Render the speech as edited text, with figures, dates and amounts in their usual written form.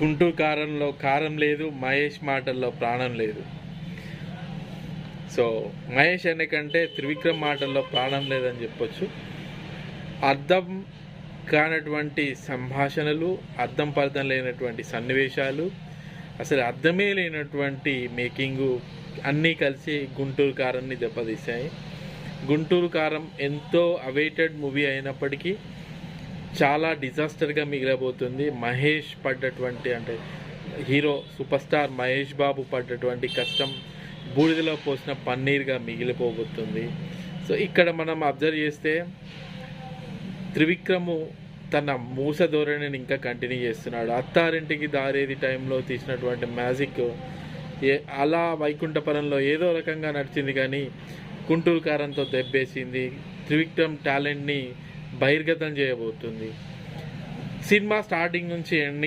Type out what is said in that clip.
గుంటూరు కారంలో కారం లేదు, మహేష్ మాటల్లో ప్రాణం లేదు. సో మహేష్ అనే కంటే త్రివిక్రమ్ మాటల్లో ప్రాణం లేదని చెప్పొచ్చు. అర్థం కానటువంటి సంభాషణలు, అర్థం పర్థం లేనటువంటి సన్నివేశాలు, అసలు అర్థమే లేనటువంటి మేకింగు అన్నీ కలిసి గుంటూరు కారాన్ని దెబ్బతీశాయి. గుంటూరు కారం ఎంతో అవైటెడ్ మూవీ అయినప్పటికీ చాలా డిజాస్టర్గా మిగిలబోతుంది. మహేష్ పడ్డటువంటి అంటే hero super star Mahesh Babu పడ్డటువంటి కష్టం బూడిదలో పోసిన పన్నీర్గా మిగిలిపోబోతుంది. సో ఇక్కడ మనం అబ్జర్వ్ చేస్తే త్రివిక్రము తన మూస ధోరణిని ఇంకా కంటిన్యూ చేస్తున్నాడు. అత్తారింటికి దారేది టైంలో తీసినటువంటి మ్యాజిక్ అలా వైకుంఠపురంలో ఏదో రకంగా నడిచింది, కానీ గుంటూరు కారంతో దెబ్బేసింది. త్రివిక్రమ్ టాలెంట్ని బహిర్గతం చేయబోతుంది. సినిమా స్టార్టింగ్ నుంచి ఎండింగ్